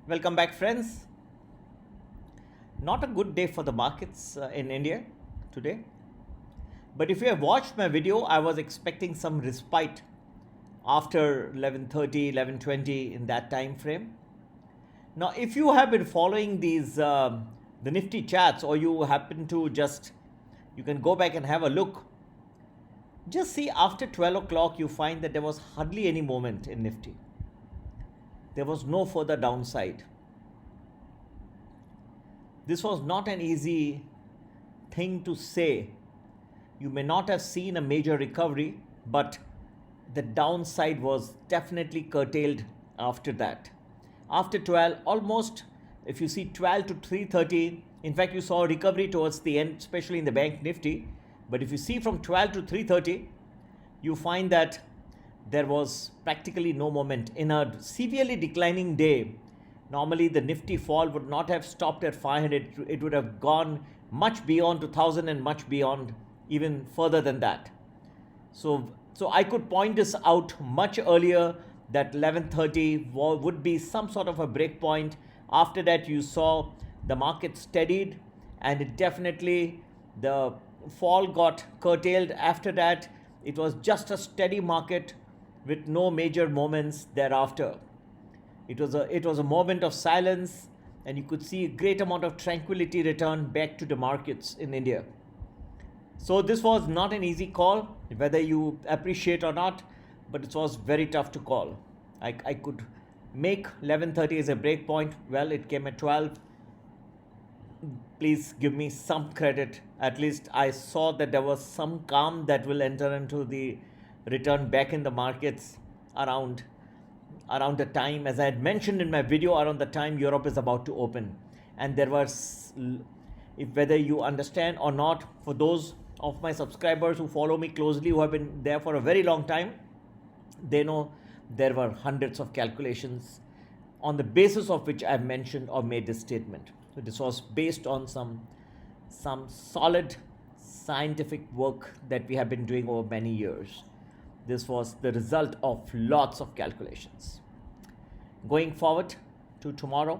Welcome back, friends. Not a good day for the markets in India today. But if you have watched my video, I was expecting some respite after 11:30, 11:20 in that time frame. Now, if you have been following these the Nifty chats, or you happen to you can go back and have a look. Just see after 12 o'clock, you find that there was hardly any movement in Nifty. There was no further downside. This was not an easy thing to say. You may not have seen a major recovery, but the downside was definitely curtailed after that. After 12, almost, if you see 12 to 3:30, in fact, you saw a recovery towards the end, especially in the Bank Nifty. But if you see from 12 to 3:30, you find that there was practically no moment. In a severely declining day, normally the Nifty fall would not have stopped at 500. It would have gone much beyond 2000 and much beyond, even further than that. So I could point this out much earlier that 11:30 would be some sort of a break point. After that, you saw the market steadied, and it definitely, the fall got curtailed. After that, it was just a steady market with no major moments thereafter. It was a moment of silence, and you could see a great amount of tranquility return back to the markets in India. So this was not an easy call, whether you appreciate or not, but it was very tough to call. I could make 11:30 as a break point. Well, it came at 12. Please give me some credit. At least I saw that there was some calm that will enter into the return back in the markets around the time, as I had mentioned in my video, around the time Europe is about to open. And there was, if whether you understand or not, for those of my subscribers who follow me closely, who have been there for a very long time, they know there were hundreds of calculations on the basis of which I've mentioned or made this statement. So this was based on some solid scientific work that we have been doing over many years. This was the result of lots of calculations. Going forward to tomorrow,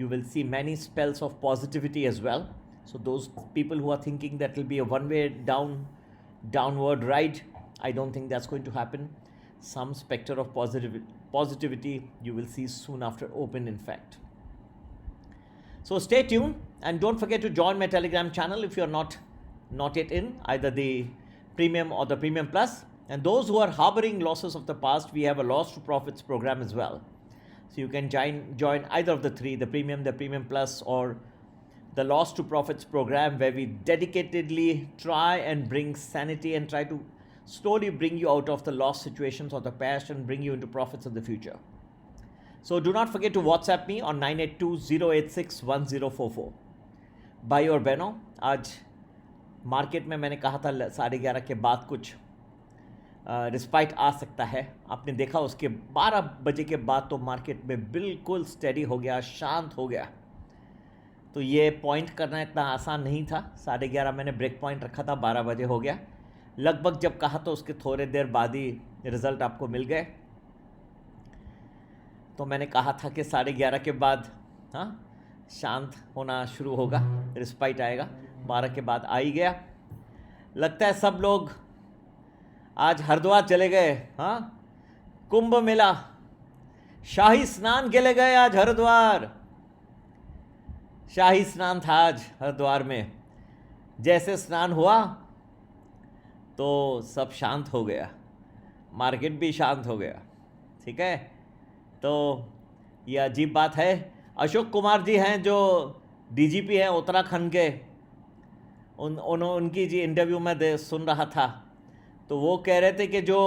you will see many spells of positivity as well. So those people who are thinking that will be a one-way downward ride, I don't think that's going to happen. Some specter of positivity you will see soon after open, in fact. So stay tuned, and don't forget to join my Telegram channel if you're not yet in, either the Premium or the Premium Plus. And those who are harboring losses of the past, we have a loss to profits program as well. So you can join either of the three, the Premium Plus, or the loss to profits program, where we dedicatedly try and bring sanity and try to slowly bring you out of the loss situations of the past and bring you into profits of the future. So do not forget to WhatsApp me on 9820861044. भाई और बहनों, आज market में मैंने कहा था 11:30 के बाद कुछ रिस्पाइट आ सकता है. आपने देखा उसके 12 बजे के बाद तो मार्केट में बिल्कुल स्टेडी हो गया, शांत हो गया. तो ये पॉइंट करना इतना आसान नहीं था. 11:30 मैंने ब्रेक पॉइंट रखा था, 12 बजे हो गया. लगभग जब कहा तो उसके थोड़े देर बाद ही रिज़ल्ट आपको मिल गए. तो मैंने कहा था कि 11:30 के बाद शांत होना शुरू होगा, रिस्पाइट आएगा. 12 के बाद आ ही गया. लगता है सब लोग आज हरिद्वार चले गए. कुंभ मेला, शाही स्नान के लिए गए आज हरिद्वार. शाही स्नान था आज हरिद्वार में. जैसे स्नान हुआ तो सब शांत हो गया, मार्केट भी शांत हो गया. ठीक है, तो ये अजीब बात है. अशोक कुमार जी हैं जो डीजीपी हैं उत्तराखंड के, उनकी जी इंटरव्यू में सुन रहा था, तो वो कह रहे थे कि जो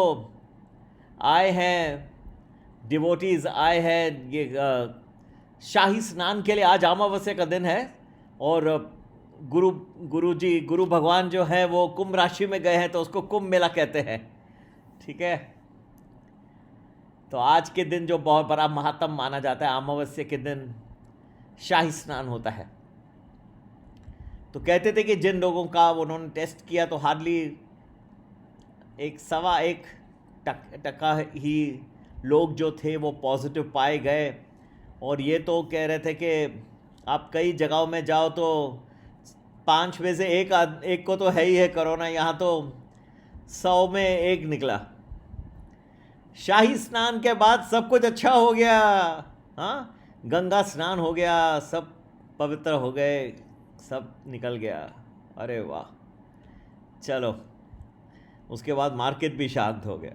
आए हैं डिवोटीज़, आए हैं ये शाही स्नान के लिए. आज अमावस्या का दिन है, और गुरु भगवान जो है वो कुंभ राशि में गए हैं, तो उसको कुंभ मेला कहते हैं. ठीक है, तो आज के दिन जो बहुत बड़ा महात्म माना जाता है, अमावस्या के दिन शाही स्नान होता है. तो कहते थे कि जिन लोगों का उन्होंने टेस्ट किया तो हार्डली 1.25% ही लोग जो थे वो पॉजिटिव पाए गए. और ये तो कह रहे थे कि आप कई जगहों में जाओ तो 5 में से एक को तो है ही है कोरोना, यहाँ तो 100 में एक निकला। शाही स्नान के बाद सब कुछ अच्छा हो गया। हाँ, गंगा स्नान हो गया, सब पवित्र हो गए, सब निकल गया। अरे वाह। चलो, उसके बाद मार्केट भी शांत हो गया।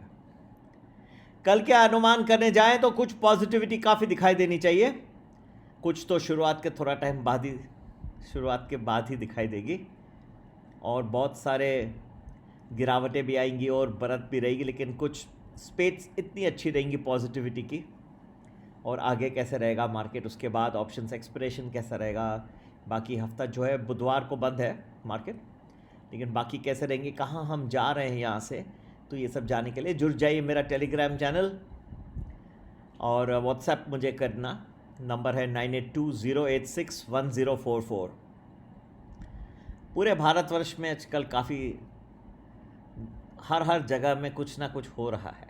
कल के अनुमान करने जाएं तो कुछ पॉजिटिविटी काफ़ी दिखाई देनी चाहिए। कुछ तो शुरुआत के बाद ही दिखाई देगी, और बहुत सारे गिरावटें भी आएंगी और बढ़त भी रहेगी, लेकिन कुछ स्पेस इतनी अच्छी रहेंगी पॉजिटिविटी की। और आगे कैसे रहेगा मार्केट, उसके बाद ऑप्शंस एक्सपिरेशन कैसा रहेगा, बाकी हफ्ता जो है बुधवार को बंद है मार्केट, लेकिन बाकी कैसे रहेंगे, कहाँ हम जा रहे हैं यहाँ से, तो ये सब जानने के लिए जुड़ जाइए मेरा टेलीग्राम चैनल, और व्हाट्सएप मुझे करना। नंबर है 9820861044। पूरे भारतवर्ष में आजकल काफ़ी हर जगह में कुछ ना कुछ हो रहा है।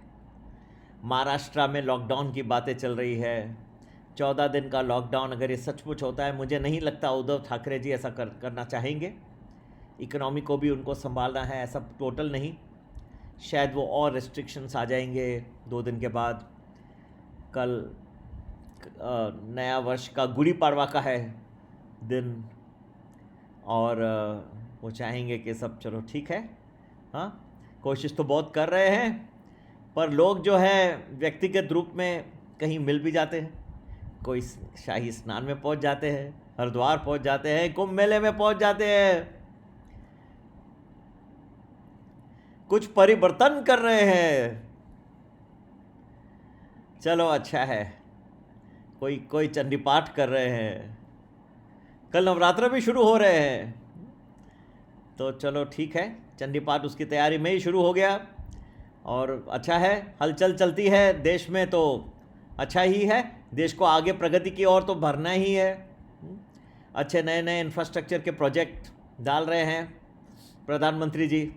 महाराष्ट्र में लॉकडाउन की बातें चल रही है, 14 दिन का लॉकडाउन। अगर ये सचमुच होता है, मुझे नहीं लगता उद्धव ठाकरे जी ऐसा करना चाहेंगे। इकोनॉमी को भी उनको संभालना है, ऐसा टोटल नहीं। शायद वो और रिस्ट्रिक्शंस आ जाएंगे 2 दिन के बाद। कल नया वर्ष का गुड़ी पाड़वा का है दिन, और वो चाहेंगे कि सब चलो ठीक है। हाँ, कोशिश तो बहुत कर रहे हैं, पर लोग जो है व्यक्तिगत रूप में कहीं मिल भी जाते हैं। कोई शाही स्नान में पहुंच जाते हैं, हरिद्वार पहुंच जाते हैं, कुंभ मेले में पहुंच जाते हैं, कुछ परिवर्तन कर रहे हैं। चलो अच्छा है, कोई चंडी पाठ कर रहे हैं, कल नवरात्र भी शुरू हो रहे हैं, तो चलो ठीक है, चंडी पाठ उसकी तैयारी में ही शुरू हो गया। और अच्छा है, हलचल चलती है देश में, तो अच्छा ही है। देश को आगे प्रगति की ओर तो बढ़ना ही है। अच्छे नए नए इंफ्रास्ट्रक्चर के प्रोजेक्ट डाल रहे हैं प्रधानमंत्री जी,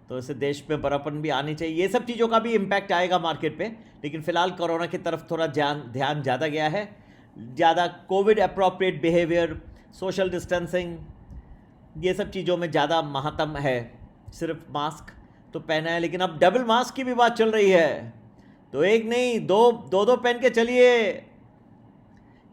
तो इससे देश में बड़ापन भी आनी चाहिए। ये सब चीज़ों का भी इम्पैक्ट आएगा मार्केट पे, लेकिन फ़िलहाल कोरोना की तरफ थोड़ा ध्यान ज़्यादा गया है। ज़्यादा Covid appropriate behaviour, social distancing, ये सब चीज़ों में ज़्यादा महत्व है। सिर्फ मास्क तो पहना है, लेकिन अब डबल मास्क की भी बात चल रही है, तो एक नहीं दो पहन के चलिए,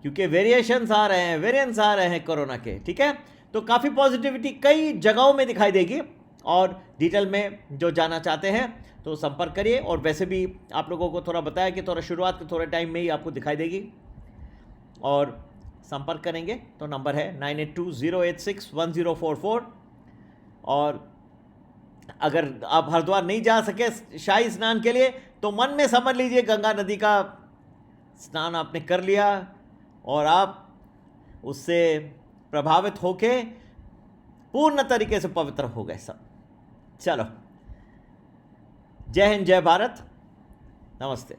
क्योंकि वेरिएंट्स आ रहे हैं कोरोना के। ठीक है, तो काफ़ी पॉजिटिविटी कई जगहों में दिखाई देगी, और डिटेल में जो जानना चाहते हैं तो संपर्क करिए। और वैसे भी आप लोगों को थोड़ा बताया कि थोड़ा शुरुआत के थोड़े टाइम में ही आपको दिखाई देगी, और संपर्क करेंगे तो नंबर है 9820861044। और अगर आप हरिद्वार नहीं जा सके शाही स्नान के लिए, तो मन में समझ लीजिए गंगा नदी का स्नान आपने कर लिया, और आप उससे प्रभावित होके पूर्ण तरीके से पवित्र हो गए सब। चलो, जय हिंद, जय भारत, नमस्ते।